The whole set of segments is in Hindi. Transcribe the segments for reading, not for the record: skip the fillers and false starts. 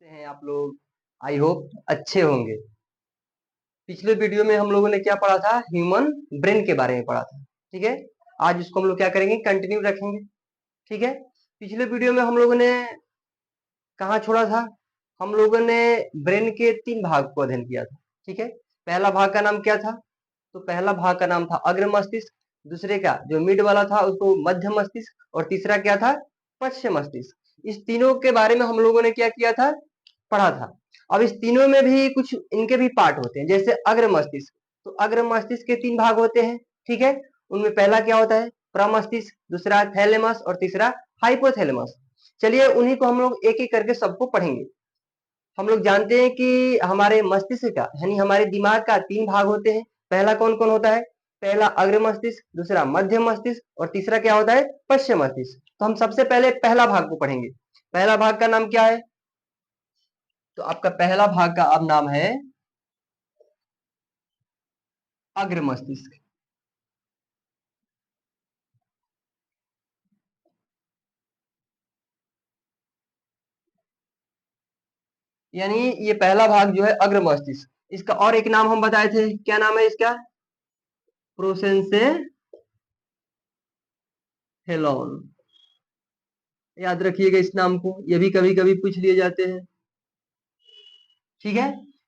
कैसे हैं आप लोग? आई होप अच्छे होंगे। पिछले वीडियो में हम लोगों ने क्या पढ़ा था? ह्यूमन ब्रेन के बारे में पढ़ा था। ठीक है, आज इसको हम लोग क्या करेंगे? कंटिन्यू रखेंगे। ठीक है, पिछले वीडियो में हम लोगों ने कहाँ छोड़ा था? हम लोगों ने ब्रेन के 3 भाग को अध्ययन किया था। ठीक है, पहला भाग का नाम क्या था? तो पहला भाग का नाम था अग्र मस्तिष्क, दूसरे का जो मिड वाला था उसको मध्य मस्तिष्क, और तीसरा क्या था? पश्च मस्तिष्क। इस तीनों के बारे में हम लोगों ने क्या किया था? पढ़ा था। अब इस तीनों में भी कुछ इनके भी पार्ट होते हैं, जैसे अग्र मस्तिष्क। तो अग्र मस्तिष्क के 3 भाग होते हैं। ठीक है, उनमें पहला क्या होता है? प्रमस्तिष्क, दूसरा थैलेमस और तीसरा हाइपोथैलेमस। चलिए उन्हीं को हम लोग एक एक करके सबको पढ़ेंगे। हम लोग जानते हैं कि हमारे मस्तिष्क का यानी हमारे दिमाग का 3 भाग होते हैं। पहला कौन कौन होता है? पहला अग्र मस्तिष्क, दूसरा मध्य मस्तिष्क और तीसरा क्या होता है? पश्चिम मस्तिष्क। तो हम सबसे पहले पहला भाग को पढ़ेंगे। पहला भाग का नाम क्या है? तो आपका पहला भाग का अब नाम है अग्र मस्तिष्क। यानी ये पहला भाग जो है अग्र मस्तिष्क, इसका और एक नाम हम बताए थे, क्या नाम है इसका? प्रोसेंसेफेलॉन। याद रखिएगा इस नाम को, ये भी कभी कभी पूछ लिए जाते हैं। ठीक है,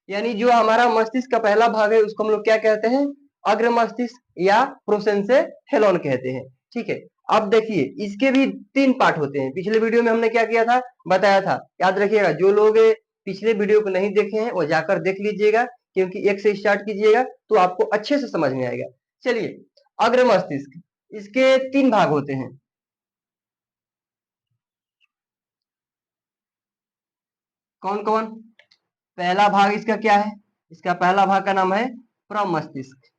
यानी जो हमारा मस्तिष्क का पहला भाग है उसको हम लोग क्या कहते हैं? अग्र मस्तिष्क या प्रोसेंसेफेलॉन कहते हैं। ठीक है, अब देखिए इसके भी 3 पार्ट होते हैं। पिछले वीडियो में हमने क्या किया था? बताया था। याद रखिएगा, जो लोग पिछले वीडियो को नहीं देखे हैं वो जाकर देख लीजिएगा, क्योंकि एक से स्टार्ट कीजिएगा तो आपको अच्छे से समझ में आएगा। चलिए, अग्र मस्तिष्क, इसके 3 भाग होते हैं। कौन कौन? पहला भाग इसका क्या है? इसका पहला भाग का नाम है प्रमस्तिष्क।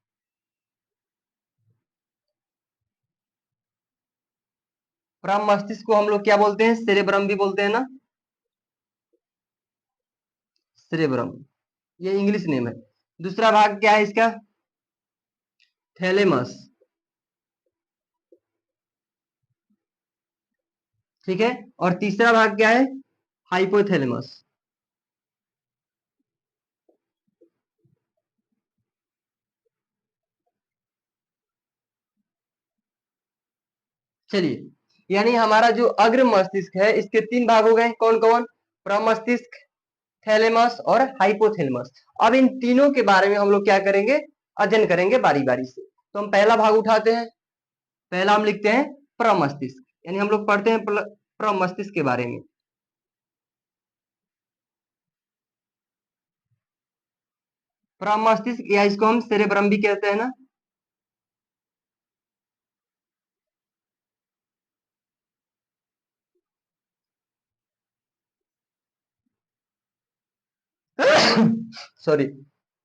प्रमस्तिष्क को हम लोग क्या बोलते हैं? सेरेब्रम भी बोलते हैं ना, सेरेब्रम, ये इंग्लिश नेम है। दूसरा भाग क्या है इसका? थैलेमस। ठीक है, और तीसरा भाग क्या है? हाइपोथैलेमस। चलिए, यानी हमारा जो अग्र मस्तिष्क है इसके 3 भाग हो गए। कौन कौन? प्रमस्तिष्क, थैलेमस और हाइपोथैलेमस। अब इन तीनों के बारे में हम लोग क्या करेंगे? अध्ययन करेंगे बारी बारी से। तो हम पहला भाग उठाते हैं। पहला हम लिखते हैं प्रमस्तिष्क, यानी हम लोग पढ़ते हैं प्रमस्तिष्क के बारे में। प्रमस्तिष्क या इसको हम सेरेब्रम भी कहते हैं ना। सॉरी,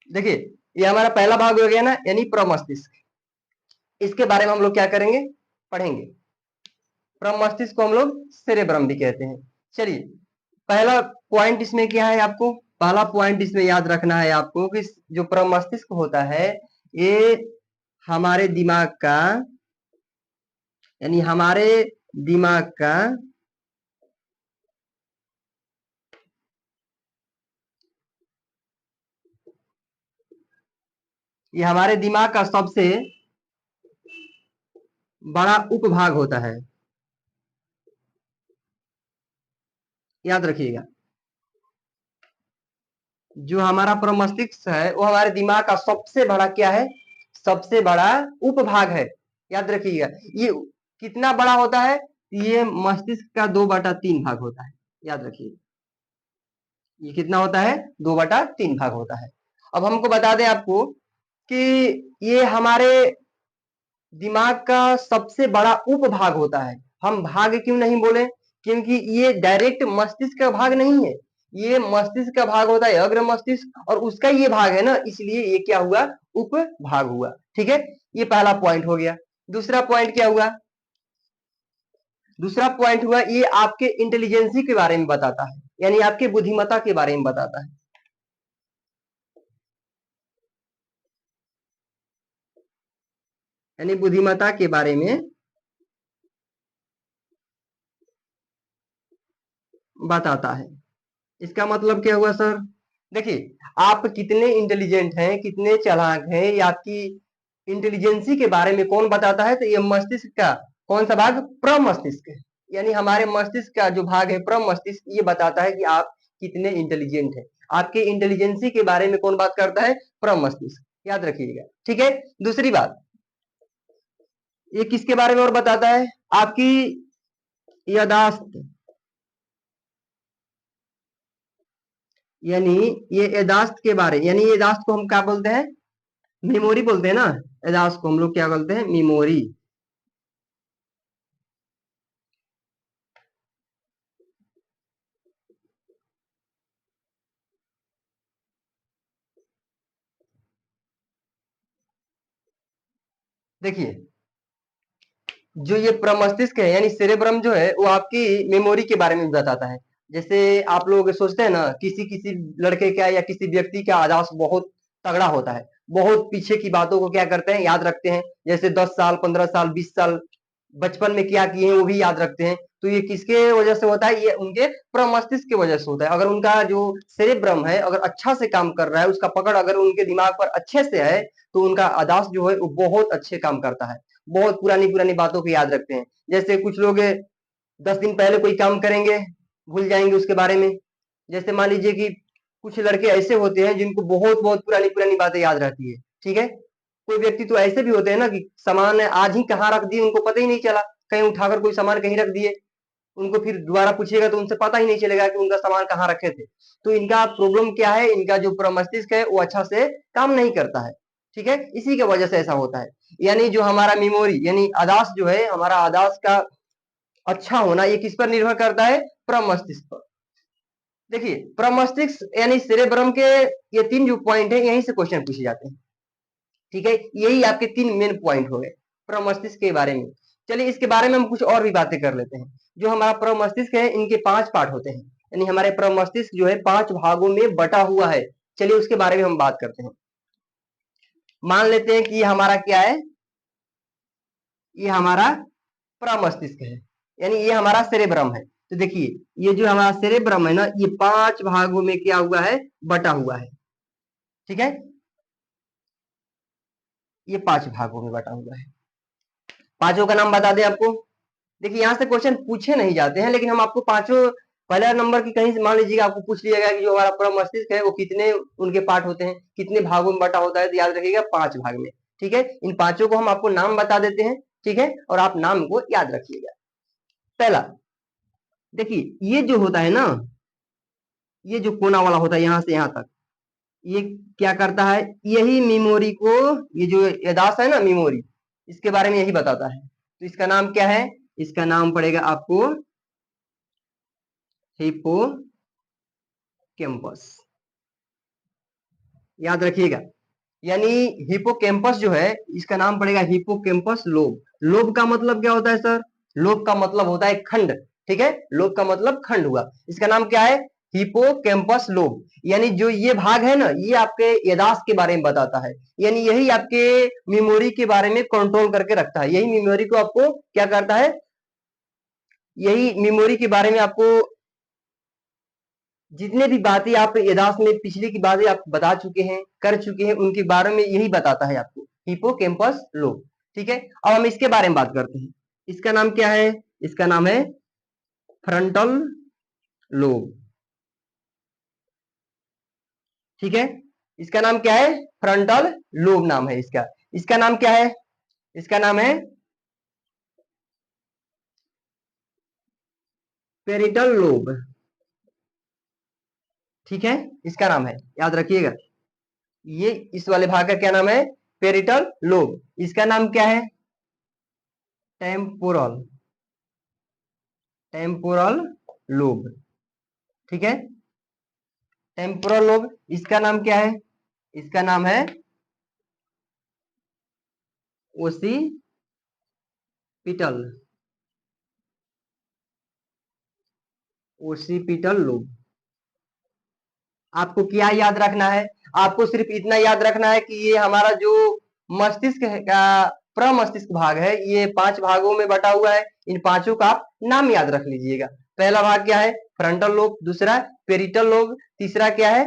देखिए ये हमारा पहला भाग हो गया ना, यानी प्रमस्तिष्क। इसके बारे में हम लोग क्या करेंगे? पढ़ेंगे। प्रमस्तिष्क को हम लोग सेरेब्रम भी कहते हैं। चलिए, पहला पॉइंट इसमें क्या है आपको? पहला पॉइंट इसमें याद रखना है आपको कि जो प्रमस्तिष्क होता है ये हमारे दिमाग का, यानी हमारे दिमाग का ये हमारे दिमाग का सबसे बड़ा उपभाग होता है। याद रखिएगा, जो हमारा प्रमस्तिष्क है वो हमारे दिमाग का सबसे बड़ा क्या है? सबसे बड़ा उपभाग है। याद रखिएगा, ये कितना बड़ा होता है? ये मस्तिष्क का 2/3 भाग होता है। याद रखिए, ये कितना होता है? 2/3 भाग होता है। अब हमको बता दें आपको कि ये हमारे दिमाग का सबसे बड़ा उपभाग होता है। हम भाग क्यों नहीं बोले? क्योंकि ये डायरेक्ट मस्तिष्क का भाग नहीं है, ये मस्तिष्क का भाग होता है अग्र मस्तिष्क, और उसका ये भाग है ना, इसलिए ये क्या हुआ? उपभाग हुआ। ठीक है, ये पहला पॉइंट हो गया। दूसरा पॉइंट क्या हुआ? दूसरा पॉइंट हुआ ये आपके इंटेलिजेंसी के बारे में बताता है, यानी आपके बुद्धिमत्ता के बारे में बताता है। यानी बुद्धिमत्ता के बारे में बताता है। इसका मतलब क्या हुआ सर? देखिए, आप कितने इंटेलिजेंट हैं, कितने चालाक हैं, ये आपकी इंटेलिजेंसी के बारे में कौन बताता है? तो ये मस्तिष्क का कौन सा भाग? प्रमस्तिष्क। यानी हमारे मस्तिष्क का जो भाग है प्रमस्तिष्क, ये बताता है कि आप कितने इंटेलिजेंट हैं। आपके इंटेलिजेंसी के बारे में कौन बात करता है? प्रमस्तिष्क। याद रखिएगा, ठीक है। दूसरी बात, ये किसके बारे में और बताता है? आपकी यादाश्त, यानी ये यादाश्त के बारे, यानी यादाश्त को हम क्या बोलते हैं? मेमोरी बोलते हैं ना। यादाश्त को हम लोग क्या बोलते हैं? मेमोरी। देखिए, जो ये प्रमस्तिष्क है यानी सेरेब्रम जो है वो आपकी मेमोरी के बारे में बताता है। जैसे आप लोग सोचते हैं ना, किसी किसी लड़के का या किसी व्यक्ति का याददाश्त बहुत तगड़ा होता है, बहुत पीछे की बातों को क्या करते हैं? याद रखते हैं। जैसे 10 साल, 15 साल, 20 साल बचपन में क्या किए हैं वो भी याद रखते हैं। तो ये किसके वजह से होता है? ये उनके प्रमस्तिष्क की वजह से होता है। अगर उनका जो सेरेब्रम है अगर अच्छा से काम कर रहा है, उसका पकड़ अगर उनके दिमाग पर अच्छे से है, तो उनका याददाश्त जो है वो बहुत अच्छे काम करता है, बहुत पुरानी पुरानी बातों को याद रखते हैं। जैसे कुछ लोग 10 दिन पहले कोई काम करेंगे, भूल जाएंगे उसके बारे में। जैसे मान लीजिए कि कुछ लड़के ऐसे होते हैं जिनको बहुत बहुत पुरानी पुरानी बातें याद रहती है, ठीक है। कोई व्यक्ति तो ऐसे भी होते हैं ना कि सामान आज ही कहाँ रख दिए उनको पता ही नहीं चला, कहीं उठाकर कोई सामान कहीं रख दिए, उनको फिर दोबारा पूछिएगा तो उनसे पता ही नहीं चलेगा कि उनका सामान कहाँ रखे थे। तो इनका प्रॉब्लम क्या है? इनका जो मस्तिष्क है वो अच्छा से काम नहीं करता है, ठीक है। इसी की वजह से ऐसा होता है। यानी जो हमारा मेमोरी यानी आदास जो है, हमारा आदास का अच्छा होना ये किस पर निर्भर करता है? प्रमस्तिष्क पर। देखिए, प्रमस्तिष्क यानी सेरेब्रम के ये 3 जो पॉइंट है यहीं से क्वेश्चन पूछे जाते हैं, ठीक है। यही आपके 3 मेन पॉइंट हो गए प्रमस्तिष्क के बारे में। चलिए इसके बारे में हम कुछ और भी बातें कर लेते हैं। जो हमारा प्रमस्तिष्क है इनके 5 पार्ट होते हैं, यानी हमारे प्रमस्तिष्क जो है 5 भागों में बटा हुआ है। चलिए उसके बारे में हम बात करते हैं। मान लेते हैं कि ये हमारा क्या है? ये हमारा प्रमस्तिष्क है, यानी ये हमारा सेरेब्रम है। तो देखिए, ये जो हमारा सेरेब्रम है ना, ये 5 भागों में क्या हुआ है? बटा हुआ है, ठीक है। ये 5 भागों में बटा हुआ है। पांचों का नाम बता दें आपको। देखिए, यहाँ से क्वेश्चन पूछे नहीं जाते हैं, लेकिन हम आपको पांचों पहला नंबर की कहीं से मान लीजिएगा आपको पूछ लिया गया कि जो हमारा पूरा मस्तिष्क है वो कितने उनके पार्ट होते हैं, कितने भागों में बटा होता है, तो याद रखिएगा 5 भाग में, ठीक है। इन पांचों को हम आपको नाम बता देते हैं, ठीक है, और आप नाम को याद रखिएगा। पहला, देखिए ये जो होता है ना, ये जो कोना वाला होता है यहाँ से यहाँ तक, ये क्या करता है? यही मेमोरी को, ये जो याददाश्त है ना मेमोरी, इसके बारे में यही बताता है। तो इसका नाम क्या है? इसका नाम पड़ेगा आपको हिप्पो कैंपस। याद रखिएगा, यानी हिपोकैम्पस जो है इसका नाम पड़ेगा हिपोकैम्पस लोब। लोब का मतलब क्या होता है सर? लोब का मतलब होता है खंड, ठीक है। लोब का मतलब खंड हुआ। इसका नाम क्या है? Hippocampus lobe. यानी जो ये भाग है ना, ये आपके याददाश्त के बारे में बताता है। यानी यही आपके मेमोरी के बारे में कंट्रोल करके रखता है। यही मेमोरी को आपको क्या करता है? यही मेमोरी के बारे में आपको जितने भी बातें आप याददाश्त में पिछली की बातें आप बता चुके हैं, कर चुके हैं, उनके बारे में यही बताता है आपको हिपोकैम्पस लोब, ठीक है। अब हम इसके बारे में बात करते हैं। इसका नाम क्या है? इसका नाम है फ्रंटल लोब, ठीक है। इसका नाम क्या है? फ्रंटल लोब नाम है इसका। इसका नाम क्या है? इसका नाम है पेरिटल लोब, ठीक है। इसका नाम है, याद रखिएगा, ये इस वाले भाग का क्या नाम है? Parietal lobe. इसका नाम क्या है? टेम्पोरल, टेम्पोरल लोब, ठीक है। Temporal lobe. इसका नाम क्या है? इसका नाम है ओसिपिटल, ओसिपिटल लोब। आपको क्या याद रखना है? आपको सिर्फ इतना याद रखना है कि ये हमारा जो मस्तिष्क है का प्रमस्तिष्क भाग है, ये 5 भागों में बटा हुआ है। इन पांचों का आप नाम याद रख लीजिएगा। पहला भाग क्या है? फ्रंटल लोब, दूसरा पेरिटल लोब, तीसरा क्या है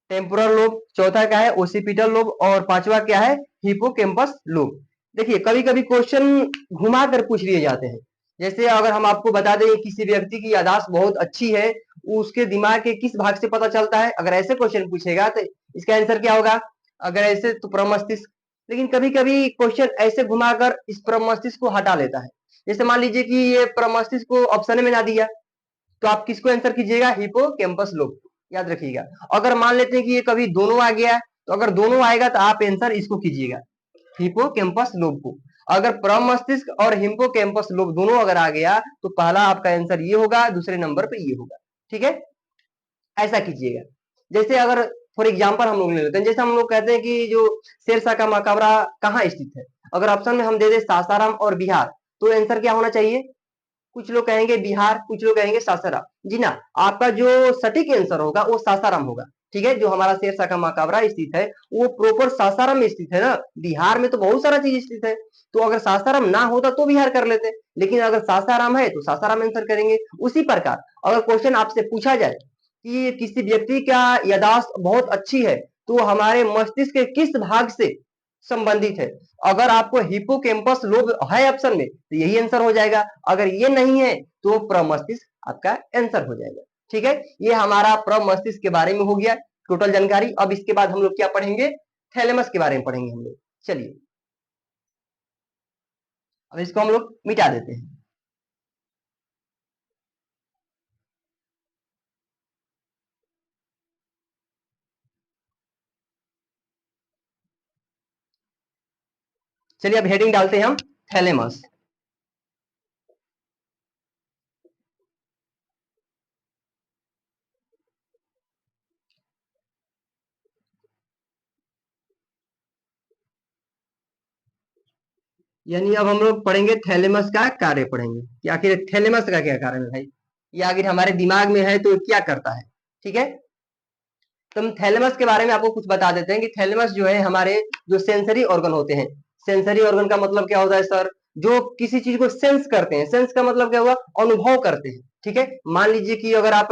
टेम्पोरल लोब, चौथा क्या है ओसिपिटल लोब और पांचवा क्या है हिपोकैम्पस लोब। देखिए कभी कभी क्वेश्चन घुमा कर पूछ लिए जाते हैं। जैसे अगर हम आपको बता दें किसी व्यक्ति की याददाश्त बहुत अच्छी है, उसके दिमाग के किस भाग से पता चलता है, अगर ऐसे क्वेश्चन पूछेगा तो इसका आंसर क्या होगा, अगर ऐसे तो प्रमस्तिष्क। लेकिन कभी कभी क्वेश्चन ऐसे घुमाकर इस प्रमस्तिष्क को हटा लेता है। जैसे मान लीजिए कि ये प्रमस्तिष्क को ऑप्शन में ना दिया, तो आप किसको आंसर कीजिएगा हिपोकैम्पस लोब, याद रखिएगा। अगर मान लेते हैं कि ये कभी दोनों आ गया, तो अगर दोनों आएगा तो आप आंसर इसको कीजिएगा हिपोकैम्पस लोब को। अगर प्रमस्तिष्क और हिपोकैम्पस लोब दोनों अगर आ गया तो पहला आपका आंसर ये होगा, दूसरे नंबर पे ये होगा। ठीक है, ऐसा कीजिएगा। जैसे अगर फॉर एग्जाम्पल हम लोग ले लेते हैं, जैसे हम लोग कहते हैं कि जो शेरशाह का मकबरा कहाँ स्थित है, अगर ऑप्शन में हम दे दे सासाराम और बिहार, तो आंसर क्या होना चाहिए, कुछ लोग कहेंगे बिहार, कुछ लोग कहेंगे सासाराम। जी ना, आपका जो सटीक आंसर होगा वो सासाराम होगा। ठीक है, जो हमारा शेरशाह का मकबरा स्थित है वो प्रॉपर सासाराम में स्थित है ना, बिहार में तो बहुत सारा चीज स्थित है। तो अगर सासाराम ना होता तो बिहार कर लेते, लेकिन अगर सासाराम है तो सासाराम आंसर करेंगे। उसी प्रकार अगर क्वेश्चन आपसे पूछा जाए कि किसी व्यक्ति का याददाश्त बहुत अच्छी है, तो हमारे मस्तिष्क के किस भाग से संबंधित है, अगर आपको हिपोकैम्पस लोब है ऑप्शन में तो यही आंसर हो जाएगा, अगर ये नहीं है तो प्रमस्तिष्क आपका आंसर हो जाएगा। ठीक है, ये हमारा प्रमस्तिष्क के बारे में हो गया टोटल जानकारी। अब इसके बाद हम लोग क्या पढ़ेंगे, थैलेमस के बारे में पढ़ेंगे हम लोग। चलिए अब इसको हम लोग मिटा देते हैं। चलिए अब हेडिंग डालते हैं हम थैलेमस। यानी अब हम लोग पढ़ेंगे थैलेमस का कार्य पढ़ेंगे कि आखिर थैलेमस का क्या कारण है भाई, ये आखिर हमारे दिमाग में है तो क्या करता है। ठीक है, तो हम थैलेमस के बारे में आपको कुछ बता देते हैं कि थैलेमस जो है हमारे जो सेंसरी ऑर्गन होते हैं। सेंसरी ऑर्गन का मतलब क्या होता है सर, जो किसी चीज को सेंस करते हैं। सेंस का मतलब क्या हुआ, अनुभव करते हैं। ठीक है, मान लीजिए कि अगर आप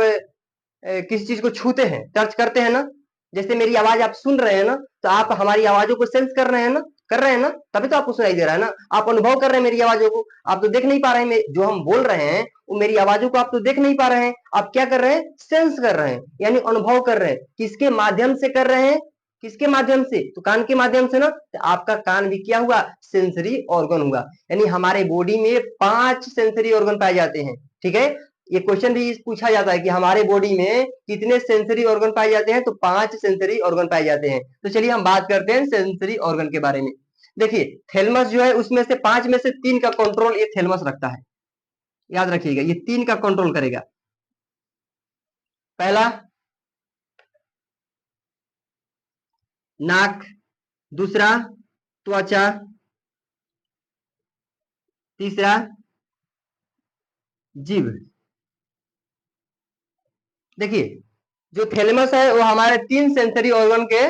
किसी चीज को छूते हैं, टच करते हैं ना, जैसे मेरी आवाज आप सुन रहे हैं ना, तो आप हमारी आवाजों को सेंस कर रहे हैं ना, कर रहे हैं ना, तभी तो आपको सुनाई दे रहा है ना, आप अनुभव कर रहे हैं मेरी आवाजों को। आप तो देख नहीं पा रहे हैं, जो हम बोल रहे हैं वो मेरी आवाजों को आप तो देख नहीं पा रहे हैं, आप क्या कर रहे हैं, सेंस कर रहे हैं, यानी अनुभव कर रहे हैं। किसके माध्यम से कर रहे हैं, किसके माध्यम से, तो कान के माध्यम से ना, तो आपका कान भी क्या हुआ, सेंसरी ऑर्गन हुआ। यानी हमारे बॉडी में 5 सेंसरी ऑर्गन पाए जाते हैं। ठीक है, ये क्वेश्चन भी पूछा जाता है कि हमारे बॉडी में कितने सेंसरी ऑर्गन पाए जाते हैं, तो 5 सेंसरी ऑर्गन पाए जाते हैं। तो चलिए हम बात करते हैं सेंसरी ऑर्गन के बारे में। देखिए थैलेमस जो है उसमें से 5 में से 3 का कंट्रोल ये थैलेमस रखता है, याद रखिएगा, ये 3 का कंट्रोल करेगा। पहला नाक, दूसरा त्वचा, तीसरा जीभ। देखिए जो थैलेमस है वो हमारे 3 सेंसरी ऑर्गन के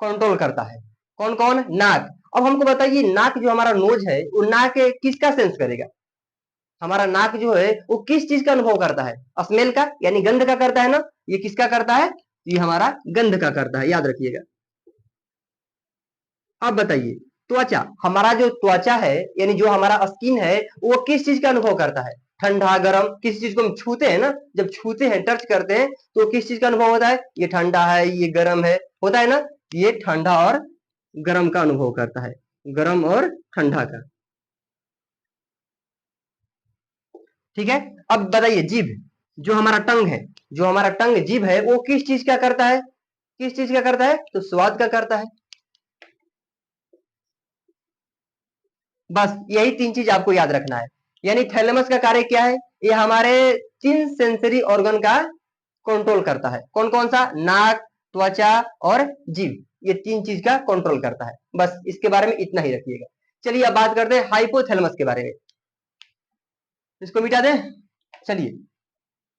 कंट्रोल करता है। कौन कौन, नाक। अब हमको बताइए नाक जो हमारा नोज है वो नाक किसका सेंस करेगा, हमारा नाक जो है वो किस चीज का अनुभव करता है, स्मेल का, यानी गंध का करता है ना, ये किसका करता है, ये हमारा गंध का करता है, याद रखिएगा। अब बताइए त्वचा, हमारा जो त्वचा है यानी जो हमारा स्किन है वो किस चीज का अनुभव करता है, ठंडा गर्म, किसी चीज को हम छूते हैं ना, जब छूते हैं टच करते हैं तो किस चीज का अनुभव होता है, ये ठंडा है ये गर्म है, होता है ना, ये ठंडा और गर्म का अनुभव करता है, गर्म और ठंडा का। ठीक है, अब बताइए जीभ, जो हमारा टंग है, जो हमारा टंग जीभ है वो किस चीज का करता है, किस चीज का करता है, तो स्वाद का करता है। बस यही 3 चीज आपको याद रखना है। यानी थैलेमस का कार्य क्या है, ये हमारे 3 सेंसरी ऑर्गन का कंट्रोल करता है। कौन कौन सा, नाक, त्वचा और जीभ, ये 3 चीज का कंट्रोल करता है। बस इसके बारे में इतना ही रखिएगा। चलिए अब बात करते हैं हाइपोथैलेमस के बारे में, इसको मिटा दें। चलिए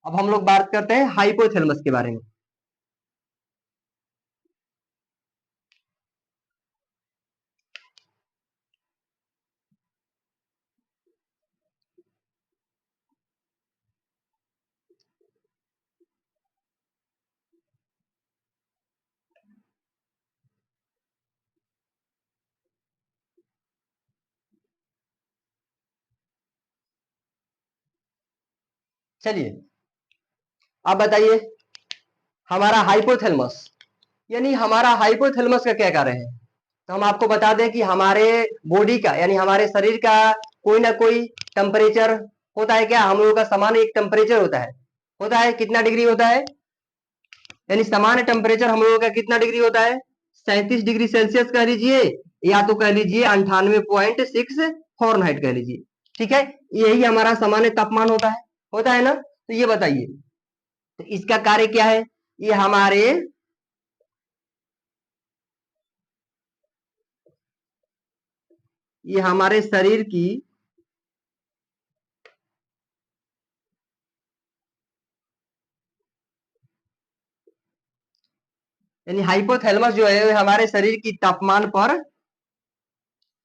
अब हम लोग बात करते हैं हाइपोथैलेमस के बारे में। चलिए आप बताइए, हमारा हाइपोथैलेमस, यानी हमारा हाइपोथैलेमस का क्या कार्य है? तो हम आपको बता दें कि हमारे बॉडी का यानी हमारे शरीर का कोई ना कोई टेम्परेचर होता है। क्या हम लोगों का सामान्य एक टेम्परेचर होता है? होता है कितना डिग्री होता है? यानी सामान्य टेम्परेचर हम लोगों का कितना डिग्री होता है? 37 डिग्री सेल्सियस कह लीजिए, या तो कह लीजिए 98.6 फॉरेनहाइट कह लीजिए। ठीक है, यही हमारा सामान्य तापमान होता है ना? तो ये बताइए, तो इसका कार्य क्या है? ये हमारे शरीर की यानी हाइपोथैलेमस जो है हमारे शरीर की तापमान पर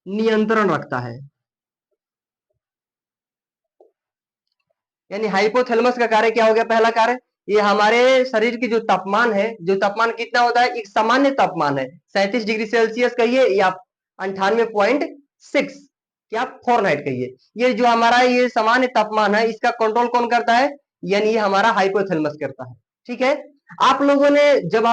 नियंत्रण रखता है। यानी हाइपोथैलेमस का कार्य क्या हो गया? पहला कार्य, ये हमारे शरीर की जो तापमान है, जो तापमान कितना होता है? एक सामान्य तापमान है 37 डिग्री सेल्सियस कहिए या 98.6 क्या फॉरेनहाइट कहिए। ये जो हमारा ये सामान्य तापमान है, इसका कंट्रोल कौन करता है? यानी ये हमारा हाइपोथैलेमस करता है। ठीक है, आप लोगों ने जब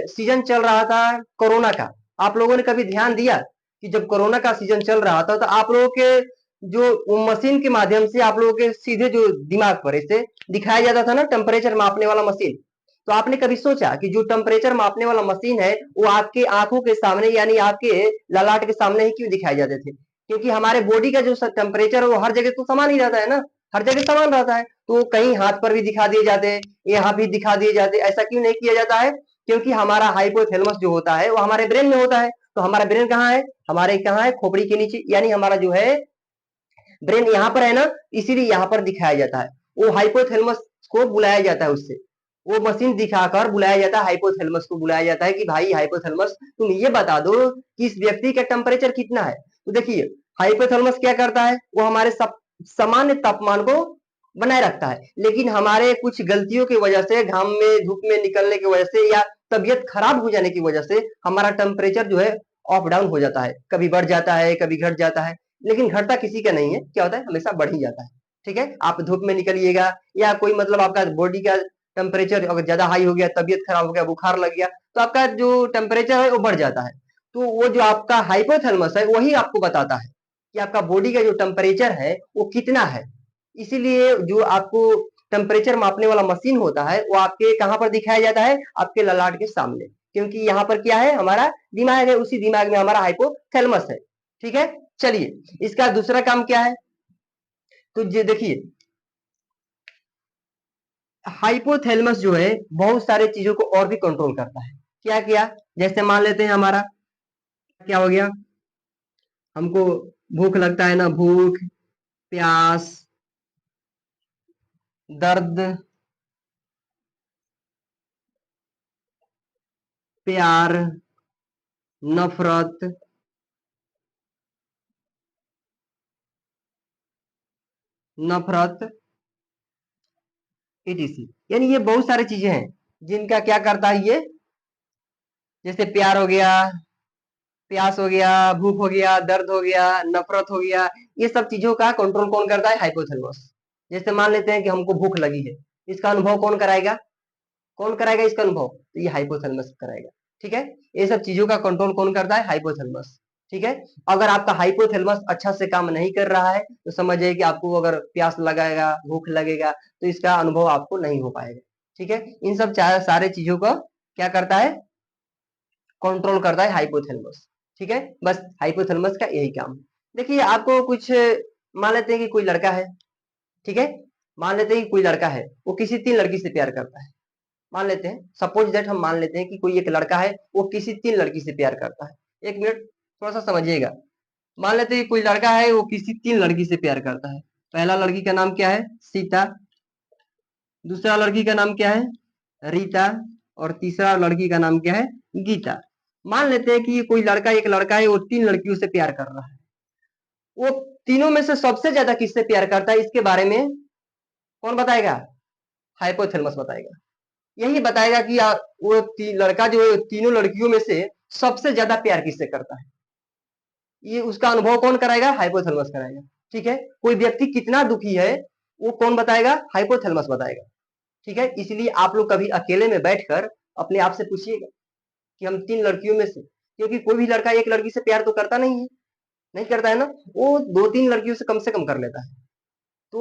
सीजन चल रहा था कोरोना का, आप लोगों ने कभी ध्यान दिया कि जब कोरोना का सीजन चल रहा था तो आप लोगों के जो मशीन के माध्यम से आप लोगों के सीधे जो दिमाग पर ऐसे दिखाया जाता था ना टेम्परेचर मापने वाला मशीन, तो आपने कभी सोचा कि जो टेम्परेचर मापने वाला मशीन है वो आपके आंखों के सामने यानी आपके ललाट के सामने ही क्यों दिखाए जाते थे? क्योंकि हमारे बॉडी का जो टेम्परेचर है वो हर जगह तो समान ही रहता है ना, हर जगह समान रहता है। तो कहीं हाथ पर भी दिखा दिए जाते, यहाँ भी दिखा दिए जाते, ऐसा क्यों नहीं किया जाता है? क्योंकि हमारा हाइपोथैलेमस जो होता है वो हमारे ब्रेन में होता है। तो हमारा ब्रेन कहाँ है? हमारे कहाँ है? खोपड़ी के नीचे, यानी हमारा जो है ब्रेन यहाँ पर है ना, इसीलिए यहाँ पर दिखाया जाता है। वो हाइपोथैलेमस को बुलाया जाता है, उससे वो मशीन दिखाकर बुलाया जाता है, हाइपोथैलेमस को बुलाया जाता है कि भाई हाइपोथैलेमस तुम ये बता दो कि इस व्यक्ति का टेम्परेचर कितना है। तो देखिए हाइपोथैलेमस क्या करता है, वो हमारे सामान्य तापमान को बनाए रखता है, लेकिन हमारे कुछ गलतियों की वजह से, घाम में धूप में निकलने की वजह से या तबियत खराब हो जाने की वजह से हमारा टेम्परेचर जो है अप डाउन हो जाता है, कभी बढ़ जाता है कभी घट जाता है। लेकिन घटता किसी का नहीं है, क्या होता है? हमेशा बढ़ ही जाता है। ठीक है, आप धूप में निकलिएगा या कोई मतलब आपका बॉडी का टेम्परेचर अगर ज्यादा हाई हो गया, तबियत खराब हो गया, बुखार लग गया, तो आपका जो टेम्परेचर है वो बढ़ जाता है। तो वो जो आपका हाइपोथैलेमस है वही आपको बताता है कि आपका बॉडी का जो टेम्परेचर है वो कितना है। इसीलिए जो आपको टेम्परेचर मापने वाला मशीन होता है वो आपके कहाँ पर दिखाया जाता है? आपके ललाट के सामने, क्योंकि यहाँ पर क्या है? हमारा दिमाग है, उसी दिमाग में हमारा हाइपोथैलेमस है। ठीक है, चलिए इसका दूसरा काम क्या है? तो ये देखिए हाइपोथैलेमस जो है बहुत सारे चीजों को और भी कंट्रोल करता है। क्या क्या? जैसे मान लेते हैं हमारा क्या हो गया, हमको भूख लगता है ना, भूख, प्यास, दर्द, प्यार, नफरत, नफरत, ईटीसी। यानी ये बहुत सारी चीजें हैं जिनका क्या करता है ये, जैसे प्यार हो गया, प्यास हो गया, भूख हो गया, दर्द हो गया, नफरत हो गया, ये सब चीजों का कंट्रोल कौन करता है? हाइपोथैलेमस। जैसे मान लेते हैं कि हमको भूख लगी है, इसका अनुभव कौन कराएगा? कौन कराएगा इसका अनुभव? तो ये हाइपोथैलेमस कराएगा। ठीक है, ये सब चीजों का कंट्रोल कौन करता है? हाइपोथैलेमस। ठीक है, अगर आपका हाइपोथैलेमस अच्छा से काम नहीं कर रहा है तो समझिए कि आपको अगर प्यास लगाएगा, भूख लगेगा, तो इसका अनुभव आपको नहीं हो पाएगा। ठीक है, इन सब सारे चीजों का क्या करता है? कंट्रोल करता है हाइपोथैलेमस। ठीक है, बस हाइपोथैलेमस का यही काम। देखिए आपको कुछ मान लेते हैं कि कोई लड़का है, ठीक है, मान लेते हैं कि कोई लड़का है, वो किसी 3 लड़की से प्यार करता है। मान लेते हैं, सपोज दैट हम मान लेते हैं कि कोई एक लड़का है वो किसी 3 लड़की से प्यार करता है। एक मिनट थोड़ा सा समझिएगा। मान लेते हैं कि कोई लड़का है वो किसी 3 लड़की से प्यार करता है। पहला लड़की का नाम क्या है? सीता। दूसरा लड़की का नाम क्या है? रीता। और तीसरा लड़की का नाम क्या है? गीता। मान लेते हैं कि ये कोई लड़का, एक लड़का है वो 3 लड़कियों से प्यार कर रहा है। वो तीनों में से सबसे ज्यादा किससे प्यार करता है इसके बारे में कौन बताएगा? हाइपोथैलेमस बताएगा। यही बताएगा कि वो लड़का जो है तीनों लड़कियों में से सबसे ज्यादा प्यार किससे करता है। ये उसका अनुभव कौन कराएगा? हाइपोथैलेमस कराएगा। ठीक है, कोई व्यक्ति कितना दुखी है वो कौन बताएगा? हाइपोथैलेमस बताएगा। ठीक है, इसलिए आप लोग कभी अकेले में बैठकर अपने आप से पूछिएगा कि हम 3 लड़कियों में से, क्योंकि कोई भी लड़का एक लड़की से प्यार तो करता नहीं है, नहीं करता है ना, वो 2-3 लड़कियों से कम कर लेता है। तो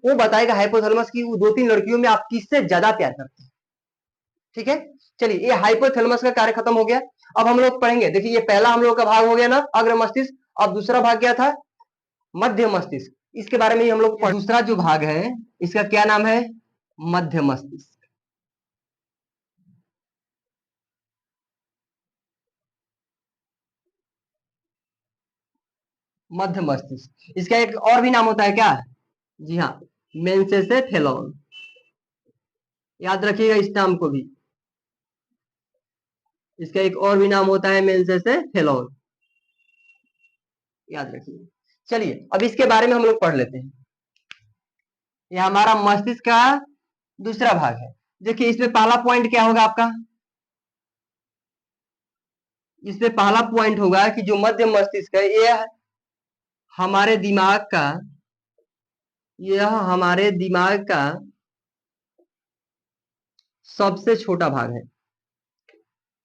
वो बताएगा हाइपोथैलेमस की वो 2-3 लड़कियों में आप किससे ज्यादा प्यार करते हैं। ठीक है, चलिए ये हाइपोथैलेमस का कार्य खत्म हो गया। अब हम लोग पढ़ेंगे, देखिए ये पहला हम लोग का भाग हो गया ना अग्र मस्तिष्क। अब दूसरा भाग क्या था? मध्य मस्तिष्क। इसके बारे में ही हम लोग दूसरा जो भाग है इसका क्या नाम है? मध्य मस्तिष्क। मध्य मस्तिष्क, इसका एक और भी नाम होता है क्या? जी हाँ, मेंसेसेफेलोन। याद रखिएगा इस नाम को भी, इसका एक और भी नाम होता है मेंसेसेफेलोन, याद रखिए। चलिए अब इसके बारे में हम लोग पढ़ लेते हैं। ये हमारा मस्तिष्क का दूसरा भाग है। देखिए इसमें पहला पॉइंट क्या होगा आपका? इसमें पहला पॉइंट होगा कि जो मध्य मस्तिष्क है हमारे दिमाग का यह हमारे दिमाग का सबसे छोटा भाग है।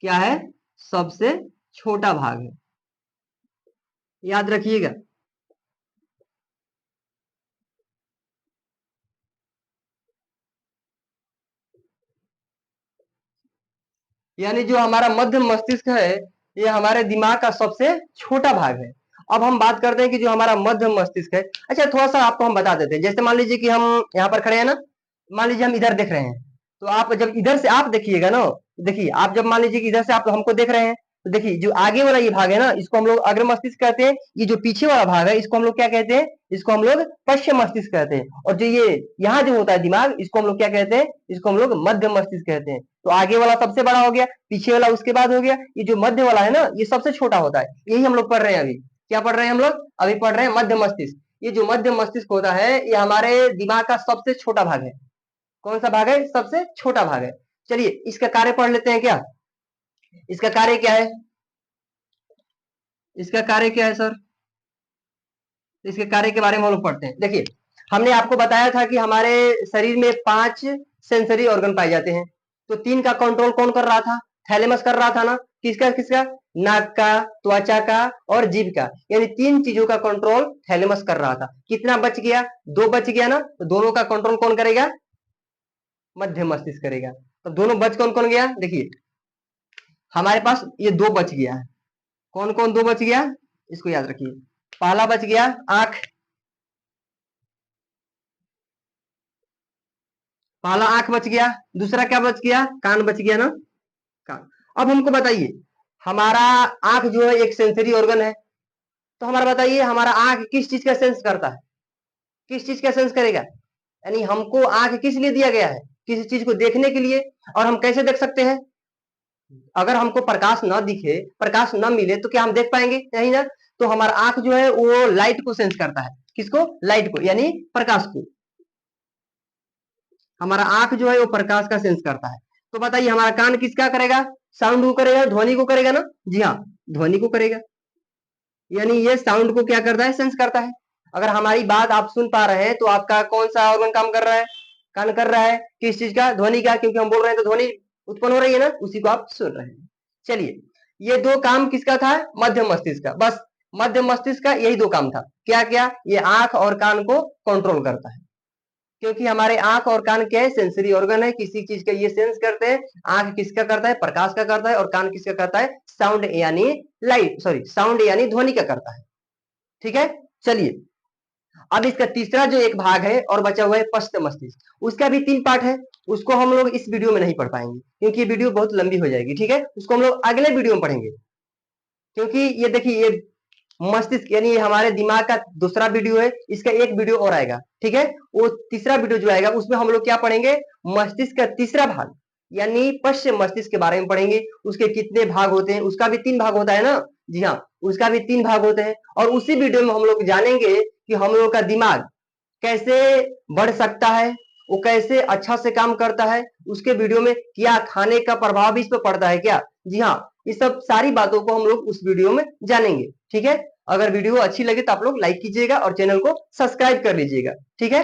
क्या है? सबसे छोटा भाग है, याद रखिएगा। यानी जो हमारा मध्य मस्तिष्क है ये हमारे दिमाग का सबसे छोटा भाग है। अब हम बात करते हैं कि जो हमारा मध्य मस्तिष्क है, अच्छा थोड़ा सा आपको हम बता देते हैं। जैसे मान लीजिए कि हम यहाँ पर खड़े हैं ना, मान लीजिए हम इधर देख रहे हैं, तो आप जब इधर से आप देखिएगा ना, देखिए आप जब मान लीजिए कि इधर से आप हमको देख रहे हैं, तो देखिए जो आगे वाला ये भाग है ना इसको हम लोग अग्र मस्तिष्क कहते हैं। ये जो पीछे वाला भाग है इसको हम लोग क्या कहते हैं? इसको हम लोग पश्चिम मस्तिष्क कहते हैं। और जो ये यहाँ जो होता है दिमाग, इसको हम लोग क्या कहते हैं? इसको हम लोग मध्य मस्तिष्क कहते हैं। तो आगे वाला सबसे बड़ा हो गया, पीछे वाला उसके बाद हो गया, ये जो मध्य वाला है ना ये सबसे छोटा होता है। यही हम लोग पढ़ रहे हैं अभी। क्या पढ़ रहे हैं हम लोग? अभी पढ़ रहे हैं मध्य मस्तिष्क। ये जो मध्य मस्तिष्क होता है ये हमारे दिमाग का सबसे छोटा भाग है। कौन सा भाग है? सबसे छोटा भाग है। चलिए इसका कार्य पढ़ लेते हैं क्या? इसका कार्य क्या है? इसका कार्य क्या है सर? इसके कार्य के बारे में हम लोग पढ़ते हैं। देखिए हमने आपको बताया था कि हमारे शरीर में 5 सेंसरी ऑर्गन पाए जाते हैं। तो 3 का कंट्रोल कौन कर रहा था? थैलेमस कर रहा था ना। किसका किसका? नाक का, त्वचा का और जीभ का, यानी 3 चीजों का कंट्रोल थैलेमस कर रहा था। कितना बच गया? 2 बच गया ना। तो दोनों का कंट्रोल कौन करेगा? मध्य मस्तिष्क करेगा। तो दोनों बच कौन कौन गया? देखिए हमारे पास ये 2 बच गया है। कौन कौन 2 बच गया? इसको याद रखिए। पहला बच गया आंख, पहला आंख बच गया। दूसरा क्या बच गया? कान बच गया ना, कान। अब हमको बताइए, हमारा आंख जो है एक सेंसरी ऑर्गन है, तो हमारा बताइए हमारा आंख किस चीज का सेंस करता है? किस चीज का सेंस करेगा? यानी हमको आंख किस लिए दिया गया है? किसी चीज को देखने के लिए। और हम कैसे देख सकते हैं? अगर हमको प्रकाश न दिखे, प्रकाश न मिले तो क्या हम देख पाएंगे? नहीं ना। तो हमारा आंख जो है वो लाइट को सेंस करता है। किसको? लाइट को, यानी प्रकाश को। हमारा आंख जो है वो प्रकाश का सेंस करता है। तो बताइए हमारा कान किसका करेगा? साउंड को करेगा, ध्वनि को करेगा ना। जी हाँ, ध्वनि को करेगा। यानी ये साउंड को क्या करता है? सेंस करता है। अगर हमारी बात आप सुन पा रहे हैं तो आपका कौन सा ऑर्गन काम कर रहा है? कान कर रहा है। किस चीज का? ध्वनि का, क्योंकि हम बोल रहे हैं तो ध्वनि उत्पन्न हो रही है ना, उसी को आप सुन रहे हैं। चलिए ये 2 काम किसका था? मध्य मस्तिष्क का। बस मध्य मस्तिष्क का यही 2 काम था। क्या क्या? ये आंख और कान को कंट्रोल करता है। क्योंकि हमारे आंख और कान क्या है? सेंसरी ऑर्गन है, किसी चीज का ये सेंस करते हैं। आंख किसका करता है? प्रकाश का करता है। और कान किसका करता है? साउंड यानी लाइट, सॉरी साउंड यानी ध्वनि का करता है। ठीक है, चलिए अब इसका तीसरा जो एक भाग है और बचा हुआ है पश्च मस्तिष्क, उसका भी 3 पार्ट है। उसको हम लोग इस वीडियो में नहीं पढ़ पाएंगे क्योंकि ये वीडियो बहुत लंबी हो जाएगी। ठीक है, उसको हम लोग अगले वीडियो में पढ़ेंगे। क्योंकि ये देखिए ये मस्तिष्क यानी ये हमारे दिमाग का दूसरा वीडियो है, इसका एक वीडियो और आएगा। ठीक है, वो तीसरा वीडियो जो आएगा उसमें हम लोग क्या पढ़ेंगे? मस्तिष्क का तीसरा भाग यानी पश्च मस्तिष्क के बारे में पढ़ेंगे। उसके कितने भाग होते हैं? उसका भी 3 भाग होता है ना। जी हाँ, उसका भी 3 भाग होते हैं। और उसी वीडियो में हम लोग जानेंगे कि हम लोग का दिमाग कैसे बढ़ सकता है, वो कैसे अच्छा से काम करता है। उसके वीडियो में क्या खाने का प्रभाव भी इस पर पड़ता है क्या? जी हाँ, ये सब सारी बातों को हम लोग उस वीडियो में जानेंगे। ठीक है, अगर वीडियो अच्छी लगे तो आप लोग लाइक कीजिएगा और चैनल को सब्सक्राइब कर लीजिएगा। ठीक है।